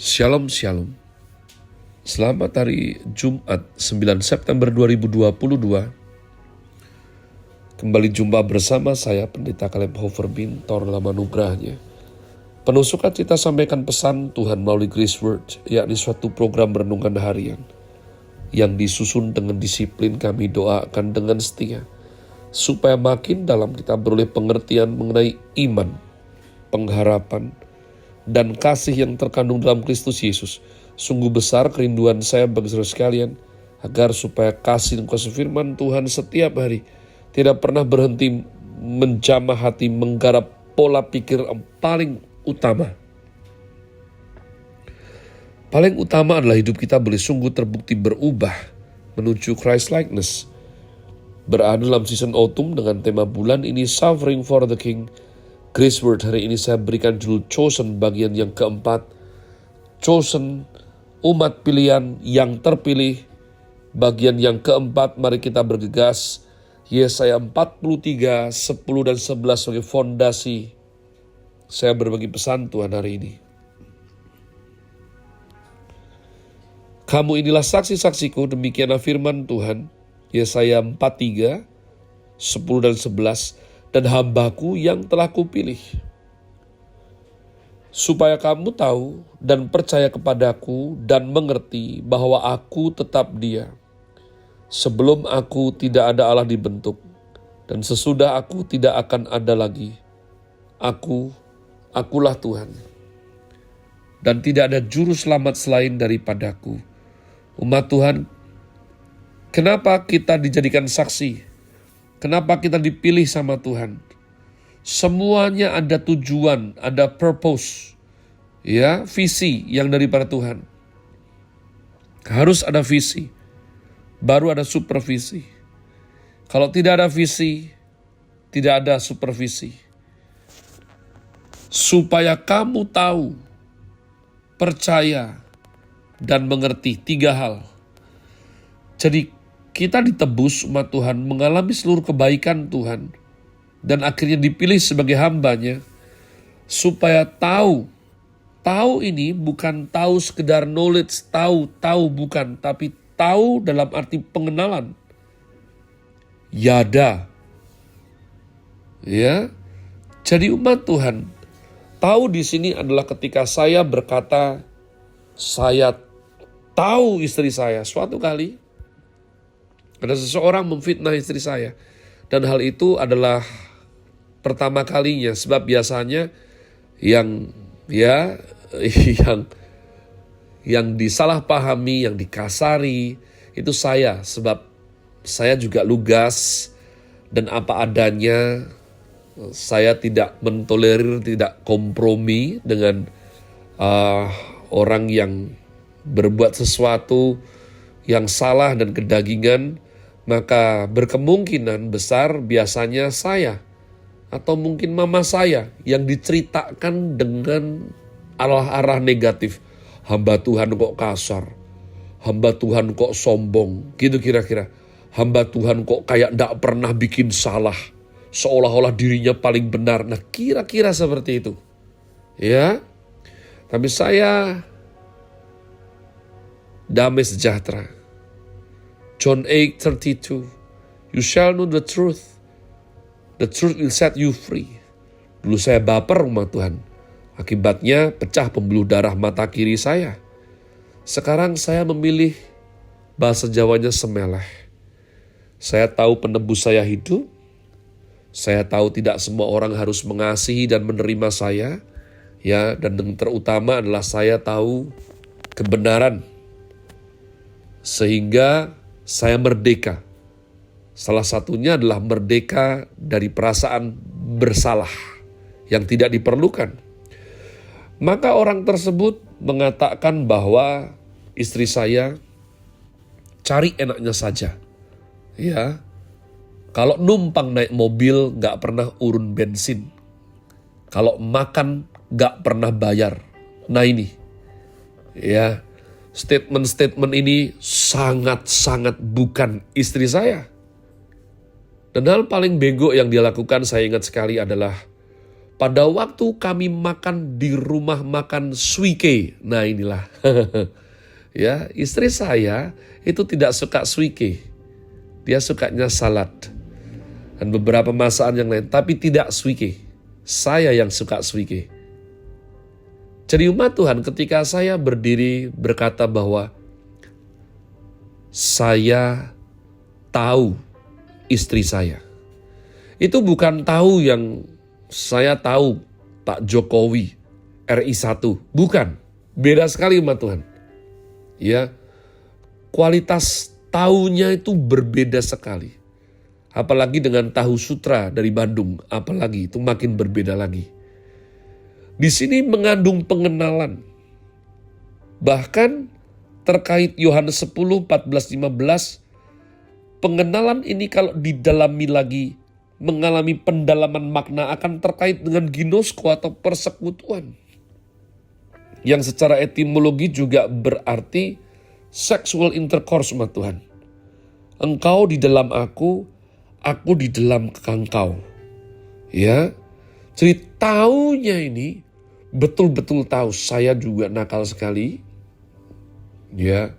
Shalom Shalom. Selamat hari Jumat 9 September 2022. Kembali jumpa bersama saya Pendeta Caleb Hofer Bintor dalam anugerahnya. Penuh sukacita sampaikan pesan Tuhan melalui Grace Word, yakni suatu program renungan harian yang disusun dengan disiplin. Kami doakan dengan setia supaya makin dalam kita beroleh pengertian mengenai iman, pengharapan, dan kasih yang terkandung dalam Kristus Yesus. Sungguh besar kerinduan saya bagi saudara sekalian, agar supaya kasih dan kuasa firman Tuhan setiap hari tidak pernah berhenti menjamah hati, menggarap pola pikir yang paling utama. Paling utama adalah hidup kita boleh sungguh terbukti berubah menuju Christ-likeness. Berada dalam season autumn dengan tema bulan ini Suffering for the King. Grace Word hari ini saya berikan judul Chosen bagian yang keempat. Chosen, umat pilihan yang terpilih. Bagian yang keempat, mari kita bergegas. Yesaya 43, 10 dan 11 sebagai fondasi. Saya berbagi pesan Tuhan hari ini. Kamu inilah saksi-saksiku, demikianlah firman Tuhan. Yesaya 43, 10 dan 11. Dan hambaku yang telah kupilih, supaya kamu tahu dan percaya kepadaku dan mengerti bahwa aku tetap Dia. Sebelum aku tidak ada Allah dibentuk, dan sesudah aku tidak akan ada lagi. Akulah Tuhan, dan tidak ada juru selamat selain daripadaku. Umat Tuhan, kenapa kita dijadikan saksi? Kenapa kita dipilih sama Tuhan? Semuanya ada tujuan, ada purpose, ya, visi yang daripada Tuhan. Harus ada visi, baru ada supervisi. Kalau tidak ada visi, tidak ada supervisi. Supaya kamu tahu, percaya, dan mengerti 3 hal. Jadi kita ditebus umat Tuhan, mengalami seluruh kebaikan Tuhan, dan akhirnya dipilih sebagai hambanya, supaya tahu. Tahu ini bukan tahu sekedar knowledge, tahu bukan, tapi tahu dalam arti pengenalan. Yada. Ya. Jadi umat Tuhan, tahu di sini adalah ketika saya berkata, saya tahu istri saya. Suatu kali ada seseorang memfitnah istri saya. Dan hal itu adalah pertama kalinya. Sebab biasanya yang disalahpahami, yang dikasari, itu saya. Sebab saya juga lugas dan apa adanya. Saya tidak mentolerir, tidak kompromi dengan orang yang berbuat sesuatu yang salah dan kedagingan. Maka berkemungkinan besar biasanya saya atau mungkin mama saya yang diceritakan dengan arah-arah negatif. Hamba Tuhan kok kasar, hamba Tuhan kok sombong, gitu kira-kira. Hamba Tuhan kok kayak gak pernah bikin salah, seolah-olah dirinya paling benar. Nah, kira-kira seperti itu. Ya, tapi saya damai sejahtera. John 8:32, you shall know the truth will set you free. Dulu saya baper umat Tuhan, akibatnya pecah pembuluh darah mata kiri saya. Sekarang saya memilih bahasa Jawanya semeleh. Saya tahu penebus saya hidup, saya tahu tidak semua orang harus mengasihi dan menerima saya, ya, dan yang terutama adalah saya tahu kebenaran, sehingga saya merdeka. Salah satunya adalah merdeka dari perasaan bersalah yang tidak diperlukan. Maka orang tersebut mengatakan bahwa istri saya cari enaknya saja. Ya, kalau numpang naik mobil gak pernah urun bensin. Kalau makan gak pernah bayar. Nah ini, ya, statement-statement ini sangat-sangat bukan istri saya. Dan hal paling bego yang dia lakukan, saya ingat sekali, adalah pada waktu kami makan di rumah makan suike. Nah inilah. Ya, istri saya itu tidak suka suike. Dia sukanya salad. Dan beberapa masakan yang lain. Tapi tidak suike. Saya yang suka suike. Jadi umat Tuhan, ketika saya berdiri berkata bahwa saya tahu istri saya. Itu bukan tahu yang saya tahu Pak Jokowi RI1. Bukan. Beda sekali umat Tuhan. Ya, kualitas tahunya itu berbeda sekali. Apalagi dengan tahu sutra dari Bandung. Apalagi itu makin berbeda lagi. Di sini mengandung pengenalan. Bahkan terkait Yohanes 10, 14, 15. Pengenalan ini kalau didalami lagi, mengalami pendalaman makna akan terkait dengan ginosko atau persekutuan. Yang secara etimologi juga berarti sexual intercourse umat Tuhan. Engkau di dalam aku di dalam engkau. Ya, jadi taunya ini betul-betul tahu saya juga nakal sekali. Ya,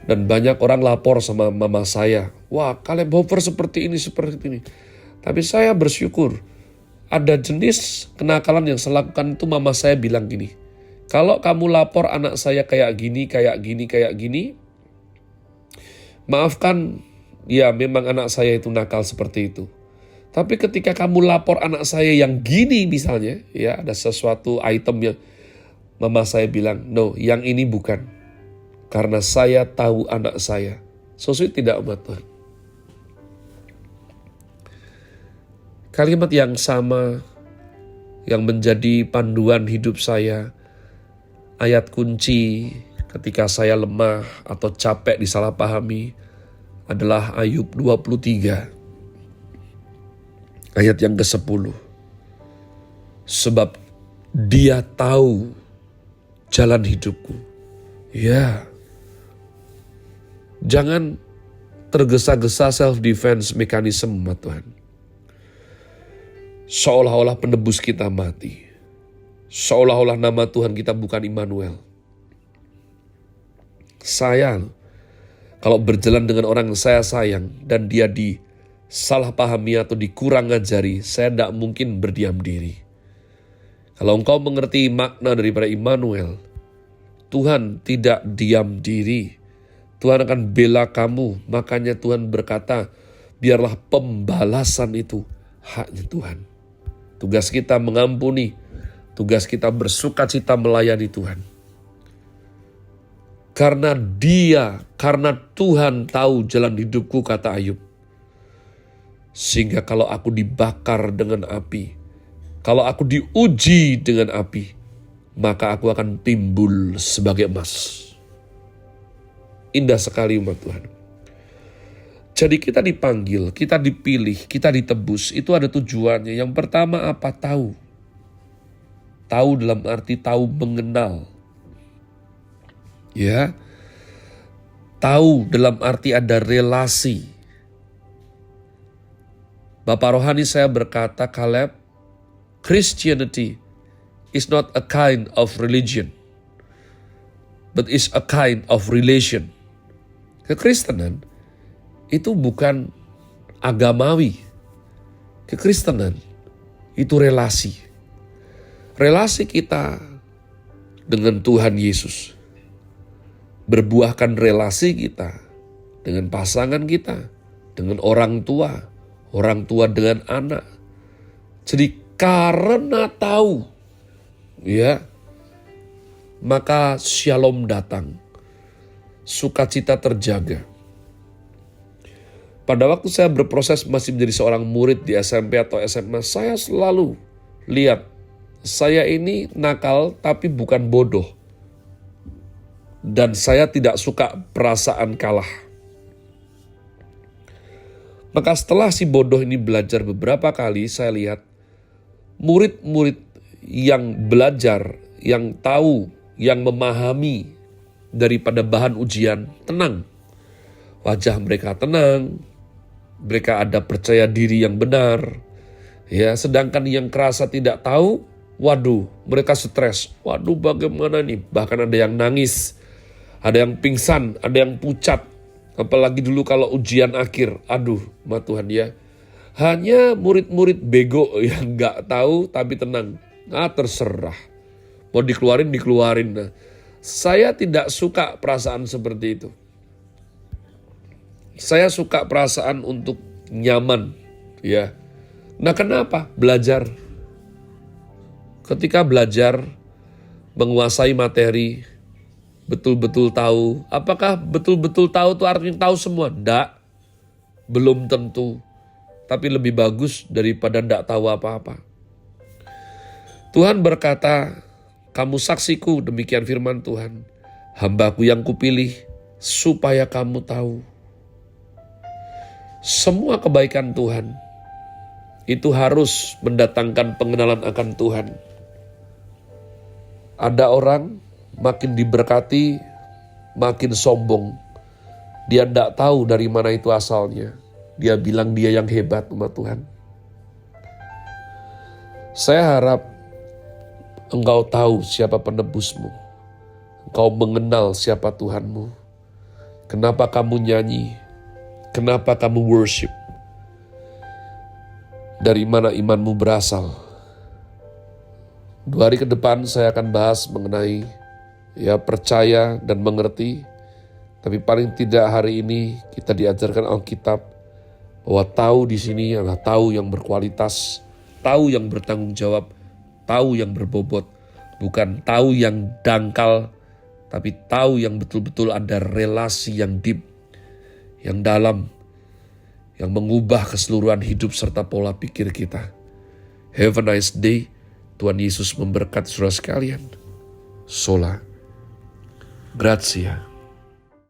dan banyak orang lapor sama mama saya. Wah, Caleb Hofer seperti ini. Tapi saya bersyukur. Ada jenis kenakalan yang saya lakukan itu mama saya bilang gini. Kalau kamu lapor anak saya kayak gini. Maafkan, ya memang anak saya itu nakal seperti itu. Tapi ketika kamu lapor anak saya yang gini misalnya. Ya ada sesuatu item yang mama saya bilang. No, yang ini bukan. Karena saya tahu anak saya. So sweet tidak umat Tuhan. Kalimat yang sama yang menjadi panduan hidup saya. Ayat kunci ketika saya lemah atau capek disalahpahami adalah Ayub 23. Ayat yang ke-10. Sebab dia tahu jalan hidupku. Ya. Jangan tergesa-gesa self-defense mekanisme umat Tuhan. Seolah-olah penebus kita mati. Seolah-olah nama Tuhan kita bukan Immanuel. Saya, kalau berjalan dengan orang yang saya sayang dan dia disalahpahami atau dikurang ajari, saya tidak mungkin berdiam diri. Kalau engkau mengerti makna daripada Immanuel, Tuhan tidak diam diri. Tuhan akan bela kamu. Makanya Tuhan berkata, biarlah pembalasan itu haknya Tuhan. Tugas kita mengampuni. Tugas kita bersukacita melayani Tuhan. Karena Tuhan tahu jalan hidupku, kata Ayub. Sehingga kalau aku dibakar dengan api, kalau aku diuji dengan api, maka aku akan timbul sebagai emas. Indah sekali umat Tuhan. Jadi kita dipanggil, kita dipilih, kita ditebus. Itu ada tujuannya. Yang pertama apa? Tahu. Tahu dalam arti tahu mengenal. Ya. Tahu dalam arti ada relasi. Bapak rohani saya berkata, Caleb, Christianity is not a kind of religion, but is a kind of relation. Kekristenan itu bukan agamawi. Kekristenan itu relasi. Relasi kita dengan Tuhan Yesus. Berbuahkan relasi kita dengan pasangan kita, dengan orang tua dengan anak. Jadi karena tahu, ya, maka shalom datang. Sukacita terjaga. Pada waktu saya berproses masih menjadi seorang murid di SMP atau SMA, saya selalu lihat saya ini nakal tapi bukan bodoh. Dan saya tidak suka perasaan kalah. Maka setelah si bodoh ini belajar beberapa kali, saya lihat murid-murid yang belajar, yang tahu, yang memahami daripada bahan ujian, tenang. Wajah mereka tenang, mereka ada percaya diri yang benar, Ya, sedangkan yang kerasa tidak tahu, waduh, mereka stres. Waduh, bagaimana nih? Bahkan ada yang nangis, ada yang pingsan, ada yang pucat. Apalagi dulu kalau ujian akhir. Aduh, Tuhan ya. Hanya murid-murid bego yang gak tahu tapi tenang. Terserah. Mau dikeluarin, dikeluarin. Nah, saya tidak suka perasaan seperti itu. Saya suka perasaan untuk nyaman. Ya. Nah, kenapa? Belajar. Ketika belajar, menguasai materi, betul-betul tahu. Apakah betul-betul tahu itu artinya tahu semua? Enggak. Belum tentu. Tapi lebih bagus daripada enggak tahu apa-apa. Tuhan berkata, kamu saksiku, demikian firman Tuhan. Hambaku yang kupilih, supaya kamu tahu. Semua kebaikan Tuhan, itu harus mendatangkan pengenalan akan Tuhan. Ada orang makin diberkati, makin sombong. Dia tidak tahu dari mana itu asalnya. Dia bilang dia yang hebat, umat Tuhan. Saya harap engkau tahu siapa penebusmu. Engkau mengenal siapa Tuhanmu. Kenapa kamu nyanyi? Kenapa kamu worship? Dari mana imanmu berasal? 2 hari ke depan saya akan bahas mengenai percaya dan mengerti. Tapi paling tidak hari ini kita diajarkan Alkitab bahwa tahu di sini adalah tahu yang berkualitas, tahu yang bertanggung jawab, tahu yang berbobot, bukan tahu yang dangkal, tapi tahu yang betul-betul ada relasi yang deep, yang dalam, yang mengubah keseluruhan hidup serta pola pikir kita. Have a nice day. Tuhan Yesus memberkati saudara sekalian. Sola Grazie.